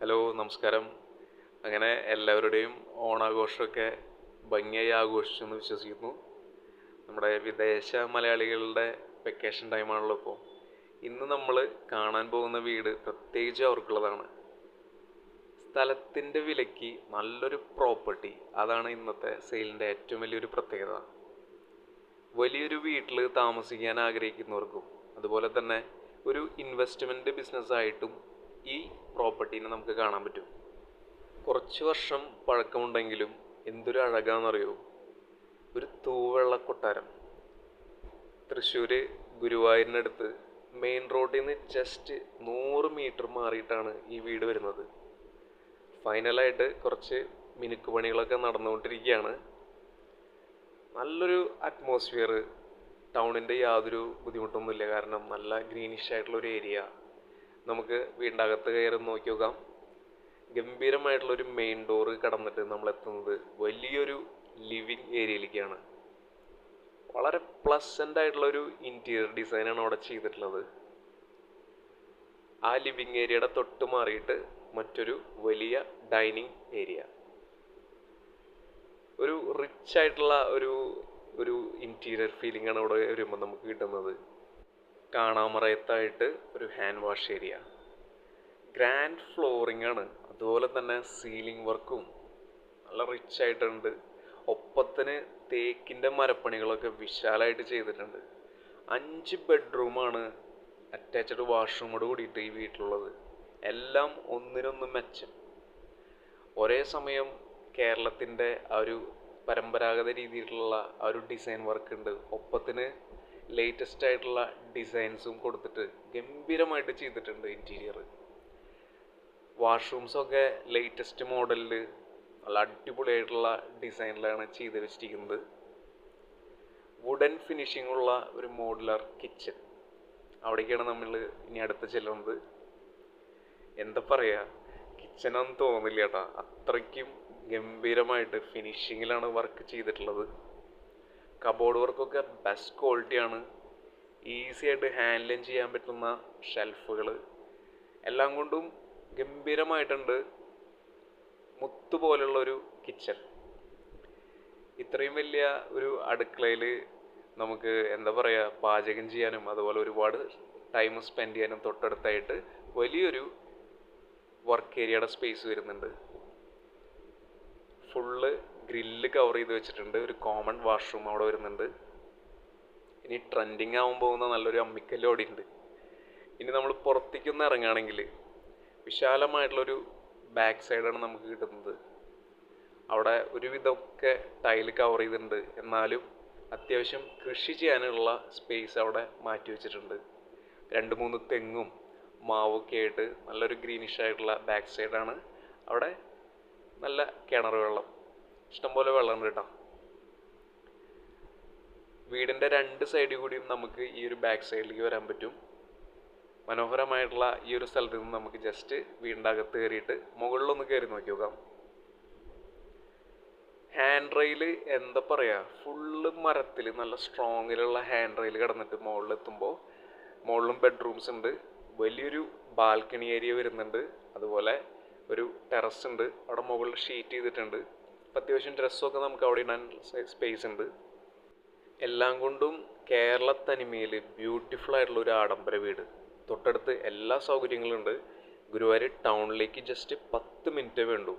Hello നമസ്കാരം. അങ്ങനെ എല്ലാവരുടെയും ഓണാഘോഷമൊക്കെ ഭംഗിയായി ആഘോഷിച്ചു എന്ന് വിശ്വസിക്കുന്നു. നമ്മുടെ വിദേശ മലയാളികളുടെ വെക്കേഷൻ ടൈമാണല്ലോ ഇപ്പോൾ. ഇന്ന് നമ്മൾ കാണാൻ പോകുന്ന വീട് പ്രത്യേകിച്ച് അവർക്കുള്ളതാണ്. സ്ഥലത്തിൻ്റെ വിലയ്ക്ക് നല്ലൊരു പ്രോപ്പർട്ടി, അതാണ് ഇന്നത്തെ സെയിലിൻ്റെ ഏറ്റവും വലിയൊരു പ്രത്യേകത. വലിയൊരു വീട്ടിൽ താമസിക്കാൻ ആഗ്രഹിക്കുന്നവർക്കും അതുപോലെ തന്നെ ഒരു ഇൻവെസ്റ്റ്മെൻറ്റ് ബിസിനസ്സായിട്ടും ഈ പ്രോപ്പർട്ടീനെ നമുക്ക് കാണാൻ പറ്റും. കുറച്ച് വർഷം പഴക്കമുണ്ടെങ്കിലും എന്തൊരു അഴകാണെന്നറിയോ. ഒരു തൂവെള്ള കൊട്ടാരം. തൃശ്ശൂർ ഗുരുവായൂരിനടുത്ത് മെയിൻ റോഡിൽ നിന്ന് ജസ്റ്റ് 100 മീറ്റർ മാറിയിട്ടാണ് ഈ വീട് വരുന്നത്. ഫൈനലായിട്ട് കുറച്ച് മിനുക്കുപണികളൊക്കെ നടന്നുകൊണ്ടിരിക്കുകയാണ്. നല്ലൊരു അറ്റ്മോസ്ഫിയർ, ടൗണിൻ്റെ യാതൊരു ബുദ്ധിമുട്ടൊന്നുമില്ല. കാരണം നല്ല ഗ്രീനിഷ് ആയിട്ടുള്ളൊരു ഏരിയ. നമുക്ക് വീടിൻ്റെ അകത്ത് കയറി നോക്കി നോക്കാം. ഗംഭീരമായിട്ടുള്ളൊരു മെയിൻ ഡോറ് കടന്നിട്ട് നമ്മൾ എത്തുന്നത് വലിയൊരു ലിവിങ് ഏരിയയിലേക്കാണ്. വളരെ പ്ലസൻ്റ് ആയിട്ടുള്ളൊരു ഇൻറ്റീരിയർ ഡിസൈനാണ് അവിടെ ചെയ്തിട്ടുള്ളത്. ആ ലിവിങ് ഏരിയയുടെ തൊട്ട് മാറിയിട്ട് മറ്റൊരു വലിയ ഡൈനിങ് ഏരിയ. ഒരു റിച്ച് ആയിട്ടുള്ള ഒരു ഒരു ഇൻറ്റീരിയർ ഫീലിംഗ് ആണ് അവിടെ വരുമ്പോൾ നമുക്ക് കിട്ടുന്നത്. കാണാമറയത്തായിട്ട് ഒരു hand wash area. Grand flooring ആണ്. അതുപോലെ തന്നെ സീലിംഗ് വർക്കും നല്ല റിച്ച് ആയിട്ടുണ്ട്. ഒപ്പത്തിന് തേക്കിൻ്റെ മരപ്പണികളൊക്കെ വിശാലമായിട്ട് ചെയ്തിട്ടുണ്ട്. 5 ബെഡ്റൂമാണ് അറ്റാച്ച്ഡ് വാഷ്റൂമോട് കൂടിയിട്ട് ഈ വീട്ടിലുള്ളത്. എല്ലാം ഒന്നിനൊന്നും മെച്ചം. ഒരേ സമയം കേരളത്തിൻ്റെ ആ ഒരു പരമ്പരാഗത രീതിയിലുള്ള ആ ഒരു ഡിസൈൻ വർക്ക് ഉണ്ട്. ഒപ്പത്തിന് ലേറ്റസ്റ്റ് ആയിട്ടുള്ള ഡിസൈൻസും കൊടുത്തിട്ട് ഗംഭീരമായിട്ട് ചെയ്തിട്ടുണ്ട് ഇൻറ്റീരിയർ. വാഷ്റൂംസൊക്കെ ലേറ്റസ്റ്റ് മോഡലിൽ നല്ല അടിപൊളിയായിട്ടുള്ള ഡിസൈനിലാണ് ചെയ്ത് വെച്ചിരിക്കുന്നത്. വുഡൻ ഫിനിഷിംഗ് ഉള്ള ഒരു മോഡുലാർ കിച്ചൺ. അവിടേക്കാണ് നമ്മൾ ഇനി അടുത്ത് ചെല്ലുന്നത്. എന്താ പറയുക, കിച്ചണൊന്നും തോന്നില്ല കേട്ടോ. അത്രയ്ക്കും ഗംഭീരമായിട്ട് ഫിനിഷിങ്ങിലാണ് വർക്ക് ചെയ്തിട്ടുള്ളത്. കബോർഡ് വർക്കൊക്കെ ബെസ്റ്റ് ക്വാളിറ്റിയാണ്. ഈസി ആയിട്ട് ഹാൻഡിൽ ചെയ്യാൻ പറ്റുന്ന ഷെൽഫുകൾ എല്ലാം കൊണ്ടും ഗംഭീരമായിട്ടുണ്ട്. മുത്തുപോലുള്ളൊരു കിച്ചൺ. ഇത്രയും വലിയ ഒരു അടുക്കളയിൽ നമുക്ക് എന്താ പറയുക, പാചകം ചെയ്യാനും അതുപോലെ ഒരുപാട് ടൈം സ്പെൻഡ് ചെയ്യാനും തൊട്ടടുത്തായിട്ട് വലിയൊരു വർക്ക് ഏരിയയുടെ സ്പേസ് വരുന്നുണ്ട്. ഫുള്ള് ഗ്രില്ല് കവർ ചെയ്ത് വെച്ചിട്ടുണ്ട്. ഒരു കോമൺ വാഷ്റൂം അവിടെ വരുന്നുണ്ട്. ഇനി ട്രെൻഡിങ് ആവാൻ പോകുന്ന നല്ലൊരു അമ്മിക്കല്ല് അവിടെ ഉണ്ട്. ഇനി നമ്മൾ പുറത്തേക്കൊന്ന് ഇറങ്ങുകയാണെങ്കിൽ വിശാലമായിട്ടുള്ളൊരു ബാക്ക് സൈഡാണ് നമുക്ക് കിട്ടുന്നത്. അവിടെ ഒരുവിധമൊക്കെ ടൈല് കവർ ചെയ്തിട്ടുണ്ട്. എന്നാലും അത്യാവശ്യം കൃഷി ചെയ്യാനുള്ള സ്പേസ് അവിടെ മാറ്റി വെച്ചിട്ടുണ്ട്. 2-3 തെങ്ങും മാവൊക്കെ ആയിട്ട് നല്ലൊരു ഗ്രീനിഷ് ആയിട്ടുള്ള ബാക്ക് സൈഡാണ്. അവിടെ നല്ല കിണർ വെള്ളം, ഇഷ്ടംപോലെ വെള്ളം കേട്ടോ. വീടിൻ്റെ 2 സൈഡിൽ കൂടിയും നമുക്ക് ഈ ഒരു ബാക്ക് സൈഡിലേക്ക് വരാൻ പറ്റും. മനോഹരമായിട്ടുള്ള ഈ ഒരു സ്ഥലത്ത് നിന്ന് നമുക്ക് ജസ്റ്റ് വീടിൻ്റെ അകത്ത് കയറിയിട്ട് മുകളിലൊന്ന് കയറി നോക്കി നോക്കാം. ഹാൻഡ് റെയിൽ എന്താ പറയുക, ഫുള്ള് മരത്തിൽ നല്ല സ്ട്രോങ്ങിലുള്ള ഹാൻഡ് റെയിൽ കിടന്നിട്ട് മുകളിലെത്തുമ്പോൾ മുകളിലും ബെഡ്റൂംസ് ഉണ്ട്. വലിയൊരു ബാൽക്കണി ഏരിയ വരുന്നുണ്ട്. അതുപോലെ ഒരു ടെറസ് ഉണ്ട്. അവിടെ മുകളിൽ ഷീറ്റ് ചെയ്തിട്ടുണ്ട്. അത്യാവശ്യം ഡ്രസ്സൊക്കെ നമുക്ക് അവിടെ ഇടാൻ സ്പേസ് ഉണ്ട്. എല്ലാം കൊണ്ടും കേരള തനിമയിൽ ബ്യൂട്ടിഫുൾ ആയിട്ടുള്ള ഒരു ആഡംബര വീട്. തൊട്ടടുത്ത് എല്ലാ സൗകര്യങ്ങളും ഉണ്ട്. ഗുരുവായൂർ ടൗണിലേക്ക് ജസ്റ്റ് 10 മിനിറ്റേ വേണ്ടൂ.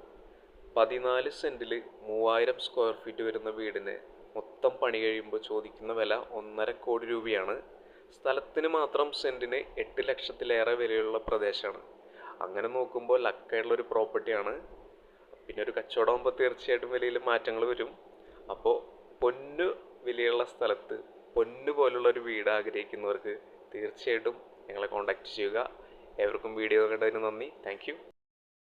14 സെൻറ്റിൽ 3000 സ്ക്വയർ ഫീറ്റ് വരുന്ന വീടിന് മൊത്തം പണി കഴിയുമ്പോൾ ചോദിക്കുന്ന വില 1.5 കോടി രൂപയാണ്. സ്ഥലത്തിന് മാത്രം സെൻറ്റിന് 8 ലക്ഷത്തിലേറെ വിലയുള്ള പ്രദേശമാണ്. അങ്ങനെ നോക്കുമ്പോൾ ലക്കായിട്ടുള്ളൊരു പ്രോപ്പർട്ടിയാണ്. പിന്നെ ഒരു കച്ചവടമാകുമ്പോൾ തീർച്ചയായിട്ടും വിലയിൽ മാറ്റങ്ങൾ വരും. അപ്പോൾ പൊന്നു വിലയുള്ള സ്ഥലത്ത് പൊന്നു പോലുള്ള ഒരു വീട് ആഗ്രഹിക്കുന്നവർക്ക് തീർച്ചയായിട്ടും ഞങ്ങളെ കോൺടാക്റ്റ് ചെയ്യുക. ഏവർക്കും വീഡിയോ കണ്ടതിന് നന്ദി. Thank you.